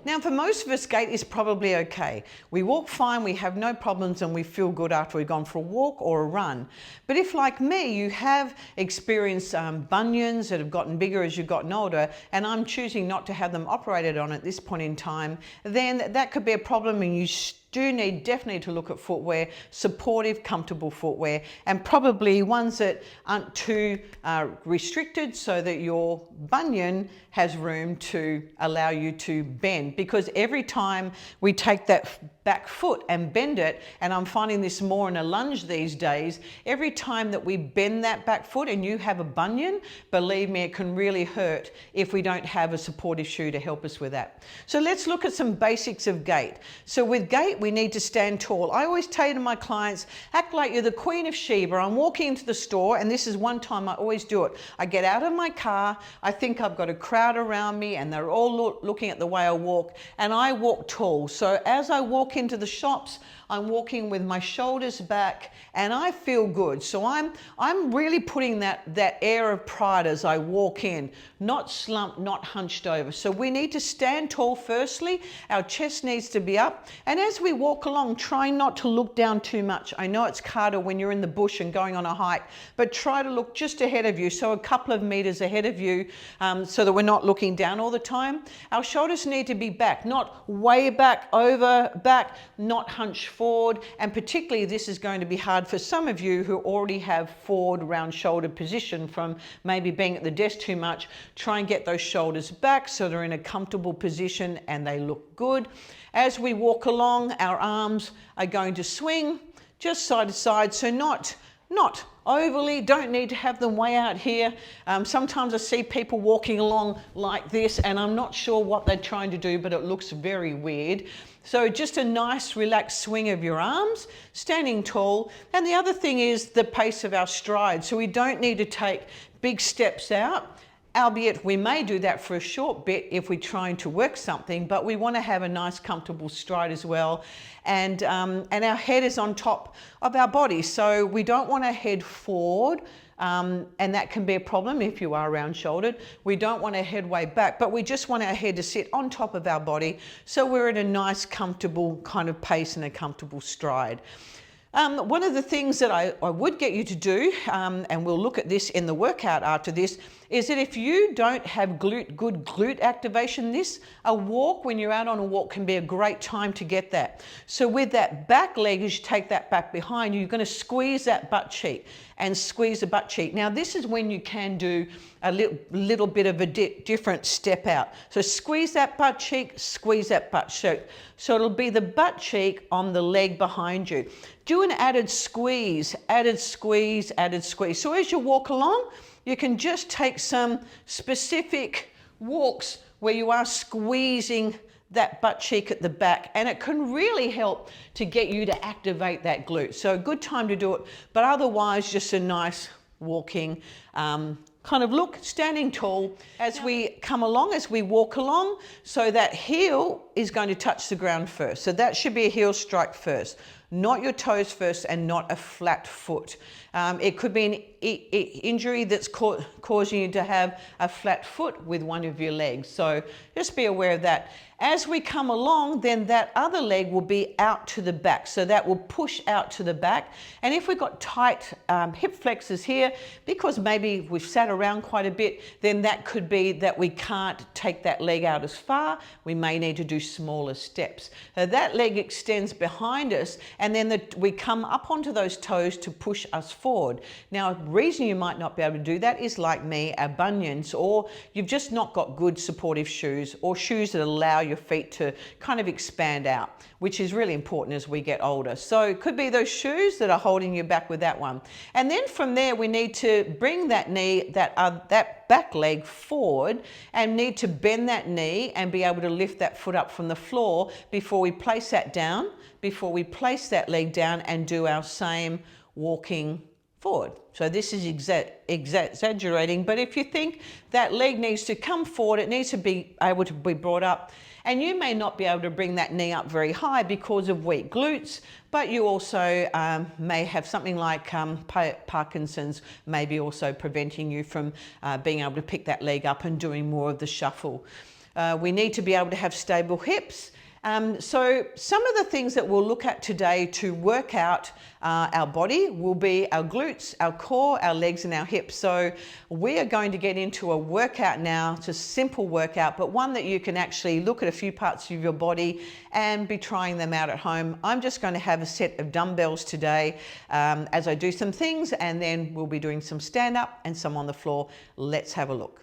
Now, for most of us, gait is probably okay. We walk fine, we have no problems, and we feel good after we've gone for a walk or a run. But if, like me, you have experienced bunions that have gotten bigger as you've gotten older, and I'm choosing not to have them operated on at this point in time, then that could be a problem, and you do need definitely to look at footwear, supportive, comfortable footwear, and probably ones that aren't too restricted so that your bunion has room to allow you to bend. Because every time we take that back foot and bend it, and I'm finding this more in a lunge these days, every time that we bend that back foot and you have a bunion, believe me, it can really hurt if we don't have a supportive shoe to help us with that. So let's look at some basics of gait. So with gait, we need to stand tall. I always tell to my clients, act like you're the Queen of Sheba. I'm walking into the store, and this is one time I always do it. I get out of my car, I think I've got a crowd around me and they're all looking at the way I walk, and I walk tall. So as I walk into the shops, I'm walking with my shoulders back and I feel good. So I'm really putting that air of pride as I walk in, not slumped, not hunched over. So we need to stand tall firstly, our chest needs to be up, and as we walk along, try not to look down too much. I know it's harder when you're in the bush and going on a hike, but try to look just ahead of you, so a couple of meters ahead of you, so that we're not looking down all the time. Our shoulders need to be back, not way back, over, back, not hunched forward, and particularly this is going to be hard for some of you who already have forward round shoulder position from maybe being at the desk too much. Try and get those shoulders back so they're in a comfortable position and they look good. As we walk along, our arms are going to swing just side to side, so not overly, don't need to have them way out here. Sometimes I see people walking along like this and I'm not sure what they're trying to do, but it looks very weird. So just a nice relaxed swing of your arms, standing tall. And the other thing is the pace of our stride. So we don't need to take big steps out, albeit we may do that for a short bit if we're trying to work something, but we want to have a nice comfortable stride as well. And our head is on top of our body. So we don't want to head forward, and that can be a problem if you are round shouldered. We don't want to head way back, but we just want our head to sit on top of our body so we're at a nice comfortable kind of pace and a comfortable stride. One of the things that I would get you to do, and we'll look at this in the workout after this, is that if you don't have good glute activation, a walk, when you're out on a walk, can be a great time to get that. So with that back leg, as you take that back behind you, you're going to squeeze that butt cheek and squeeze the butt cheek. Now this is when you can do a little bit of a different step out. So squeeze that butt cheek, squeeze that butt cheek. So it'll be the butt cheek on the leg behind you. Do an added squeeze, added squeeze, added squeeze. So as you walk along, you can just take some specific walks where you are squeezing that butt cheek at the back, and it can really help to get you to activate that glute. So a good time to do it, but otherwise just a nice walking kind of look, standing tall as we come along, as we walk along, so that heel is going to touch the ground first. So that should be a heel strike first, not your toes first, and not a flat foot. It could be an injury that's causing you to have a flat foot with one of your legs. So just be aware of that. As we come along, then that other leg will be out to the back. So that will push out to the back. And if we've got tight hip flexors here, because maybe we've sat around quite a bit, then that could be that we can't take that leg out as far. We may need to do smaller steps. That leg extends behind us, and then we come up onto those toes to push us forward. Now, the reason you might not be able to do that is, like me, our bunions, or you've just not got good supportive shoes, or shoes that allow your feet to kind of expand out, which is really important as we get older. So it could be those shoes that are holding you back with that one. And then from there, we need to bring that knee, that back leg forward, and need to bend that knee and be able to lift that foot up from the floor before we place that down, before we place that leg down and do our same walking forward. So this is exaggerating, but if you think that leg needs to come forward, it needs to be able to be brought up. And you may not be able to bring that knee up very high because of weak glutes, but you also may have something like Parkinson's, maybe also preventing you from being able to pick that leg up and doing more of the shuffle. We need to be able to have stable hips. So some of the things that we'll look at today to work out our body will be our glutes, our core, our legs and our hips. So we are going to get into a workout now. It's a simple workout, but one that you can actually look at a few parts of your body and be trying them out at home. I'm just going to have a set of dumbbells today as I do some things, and then we'll be doing some stand up and some on the floor. Let's have a look.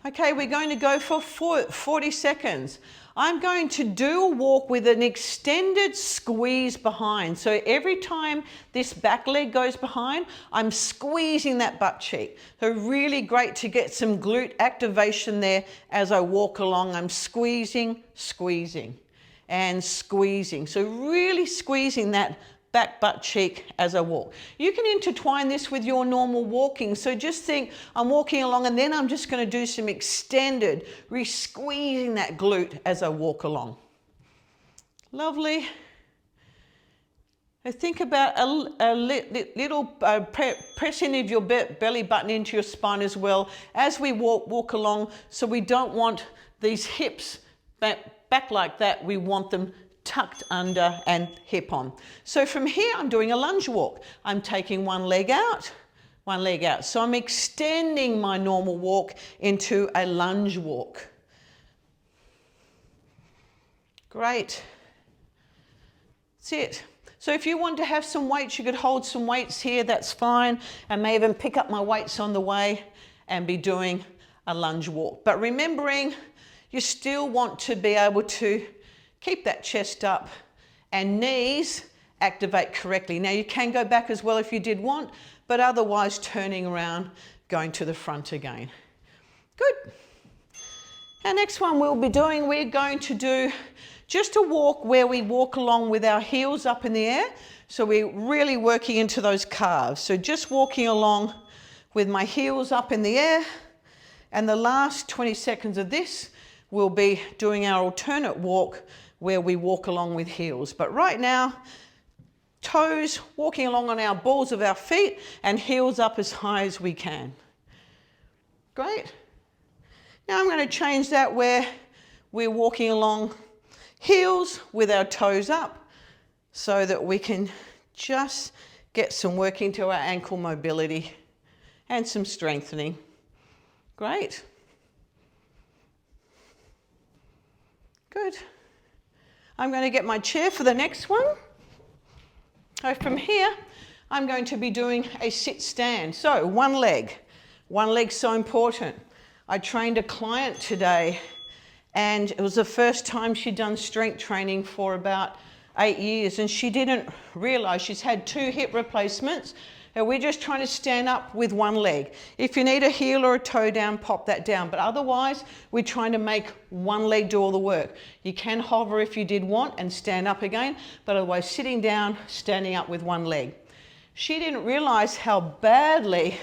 Okay, we're going to go for 40 seconds. I'm going to do a walk with an extended squeeze behind. So every time this back leg goes behind, I'm squeezing that butt cheek. So really great to get some glute activation there as I walk along. I'm squeezing, squeezing, and squeezing. So really squeezing that back butt cheek as I walk. You can intertwine this with your normal walking. So just think, I'm walking along and then I'm just going to do some extended, re-squeezing that glute as I walk along. Lovely. I think about a little pressing of your belly button into your spine as well as we walk along. So we don't want these hips back like that. We want them tucked under and hip on. So from here, I'm doing a lunge walk. I'm taking one leg out. So I'm extending my normal walk into a lunge walk. Great. That's it. So if you want to have some weights, you could hold some weights here, that's fine. I may even pick up my weights on the way and be doing a lunge walk. But remembering, you still want to be able to keep that chest up and knees activate correctly. Now you can go back as well if you did want, but otherwise turning around, going to the front again. Good. Our next one we're going to do just a walk where we walk along with our heels up in the air. So we're really working into those calves. So just walking along with my heels up in the air. And the last 20 seconds of this, we'll be doing our alternate walk where we walk along with heels. But right now, toes walking along on our balls of our feet and heels up as high as we can. Great. Now I'm going to change that where we're walking along heels with our toes up so that we can just get some work into our ankle mobility and some strengthening. Great. Good. I'm going to get my chair for the next one. So from here, I'm going to be doing a sit stand. So one leg. One leg's so important. I trained a client today and it was the first time she'd done strength training for about 8 years, and she didn't realize she's had 2 hip replacements. And we're just trying to stand up with one leg. If you need a heel or a toe down, pop that down. But otherwise, we're trying to make one leg do all the work. You can hover if you did want and stand up again, but otherwise sitting down, standing up with one leg. She didn't realize how badly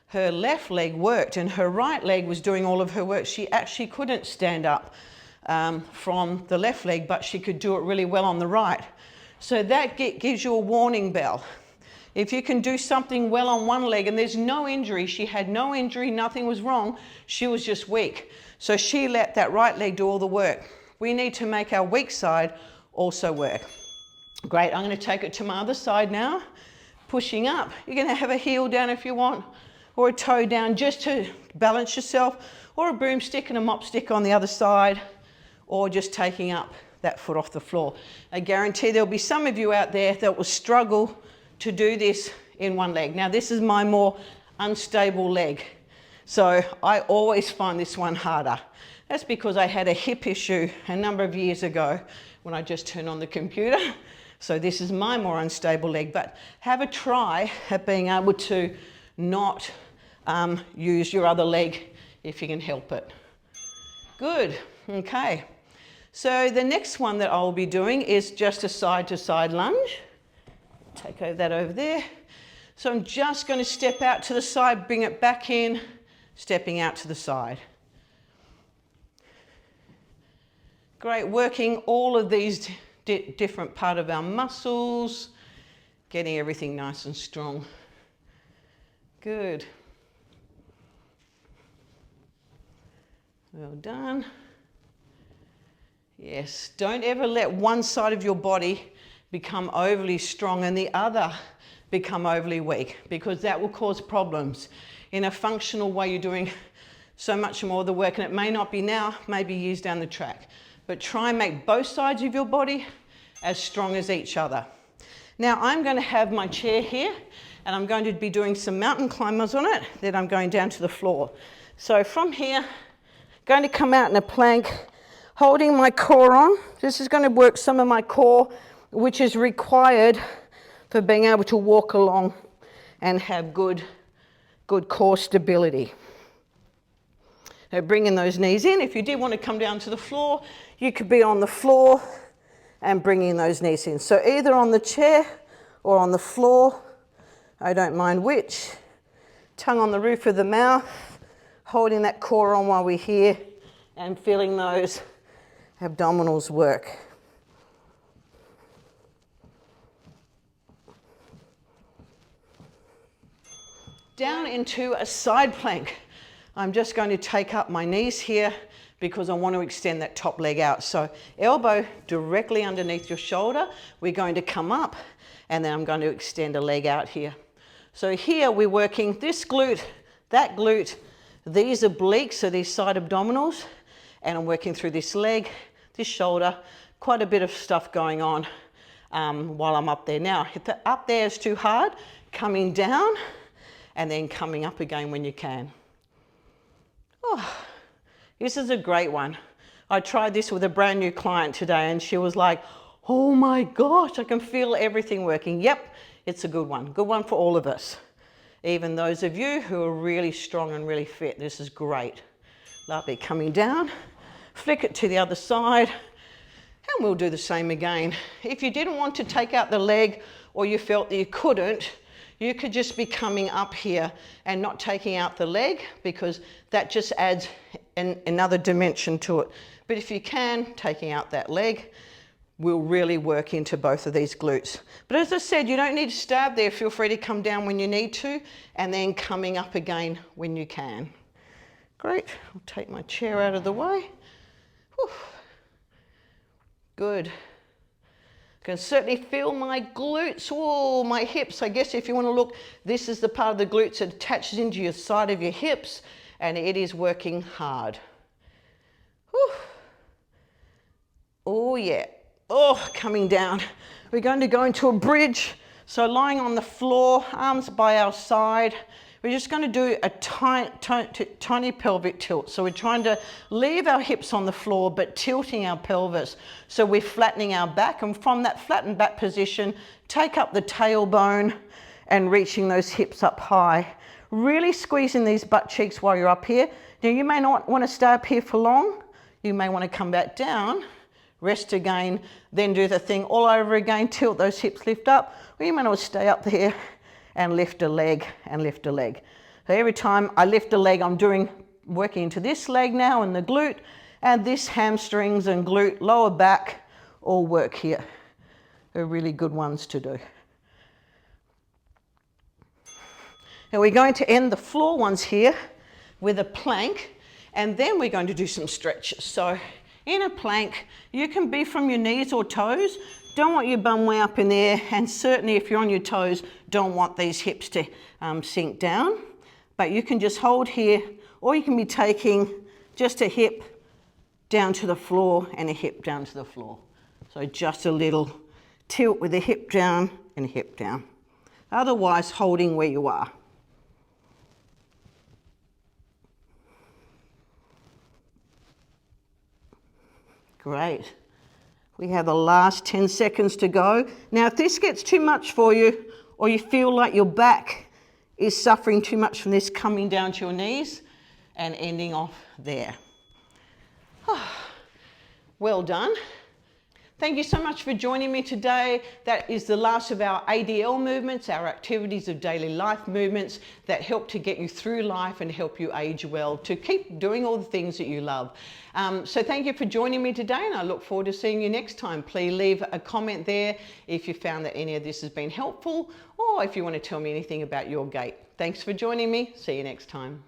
her left leg worked and her right leg was doing all of her work. She actually couldn't stand up from the left leg, but she could do it really well on the right. So that gives you a warning bell. If you can do something well on one leg and there's no injury, she had no injury, nothing was wrong, she was just weak. So she let that right leg do all the work. We need to make our weak side also work. Great, I'm going to take it to my other side now. Pushing up. You're going to have a heel down if you want, or a toe down just to balance yourself, or a broomstick and a mop stick on the other side, or just taking up that foot off the floor. I guarantee there'll be some of you out there that will struggle to do this in one leg. Now this is my more unstable leg. So I always find this one harder. That's because I had a hip issue a number of years ago when I just turned on the computer. So this is my more unstable leg, but have a try at being able to not use your other leg if you can help it. Good, okay. So the next one that I'll be doing is just a side to side lunge. Take that over there. So I'm just going to step out to the side, bring it back in, stepping out to the side. Great, working all of these different part of our muscles, getting everything nice and strong. Good. Well done. Yes, don't ever let one side of your body become overly strong and the other become overly weak, because that will cause problems. In a functional way, you're doing so much more of the work, and it may not be now, maybe years down the track. But try and make both sides of your body as strong as each other. Now I'm going to have my chair here, and I'm going to be doing some mountain climbers on it, then I'm going down to the floor. So from here, going to come out in a plank, holding my core on. This is going to work some of my core, which is required for being able to walk along and have good core stability. Now bringing those knees in. If you did want to come down to the floor, you could be on the floor and bringing those knees in. So either on the chair or on the floor, I don't mind which. Tongue on the roof of the mouth, holding that core on while we're here and feeling those abdominals work. Down into a side plank. I'm just going to take up my knees here because I want to extend that top leg out. So elbow directly underneath your shoulder. We're going to come up, and then I'm going to extend a leg out here. So here we're working this glute, that glute, these obliques, so these side abdominals, and I'm working through this leg, this shoulder, quite a bit of stuff going on while I'm up there. Now, if the up there is too hard, coming down and then coming up again when you can. Oh, this is a great one. I tried this with a brand new client today, and she was like, oh my gosh, I can feel everything working. Yep, it's a good one for all of us. Even those of you who are really strong and really fit, this is great. Lovely, coming down, flick it to the other side, and we'll do the same again. If you didn't want to take out the leg, or you felt that you couldn't, you could just be coming up here and not taking out the leg, because that just adds another dimension to it. But if you can, taking out that leg will really work into both of these glutes. But as I said, you don't need to stay up there. Feel free to come down when you need to, and then coming up again when you can. Great, I'll take my chair out of the way. Whew. Good. Can certainly feel my glutes, oh, my hips. I guess if you want to look, this is the part of the glutes that attaches into your side of your hips, and it is working hard. Whew. Oh yeah, oh, coming down. We're going to go into a bridge. So lying on the floor, arms by our side. We're just going to do a tiny pelvic tilt. So we're trying to leave our hips on the floor, but tilting our pelvis. So we're flattening our back, and from that flattened back position, take up the tailbone and reaching those hips up high. Really squeezing these butt cheeks while you're up here. Now you may not want to stay up here for long. You may want to come back down, rest again, then do the thing all over again, tilt those hips, lift up. Or you may not stay up there and lift a leg and lift a leg. So every time I lift a leg, I'm working into this leg now and the glute, and this hamstrings and glute, lower back, all work here. They're really good ones to do. Now we're going to end the floor ones here with a plank, and then we're going to do some stretches. So in a plank, you can be from your knees or toes. Don't want your bum way up in there, and certainly if you're on your toes, don't want these hips to sink down. But you can just hold here, or you can be taking just a hip down to the floor and a hip down to the floor. So just a little tilt with a hip down and a hip down. Otherwise, holding where you are. Great. We have the last 10 seconds to go. Now, if this gets too much for you, or you feel like your back is suffering too much from this, coming down to your knees and ending off there. Well done. Thank you so much for joining me today. That is the last of our ADL movements, our activities of daily life movements that help to get you through life and help you age well, to keep doing all the things that you love. So thank you for joining me today, and I look forward to seeing you next time. Please leave a comment there if you found that any of this has been helpful, or if you want to tell me anything about your gait. Thanks for joining me. See you next time.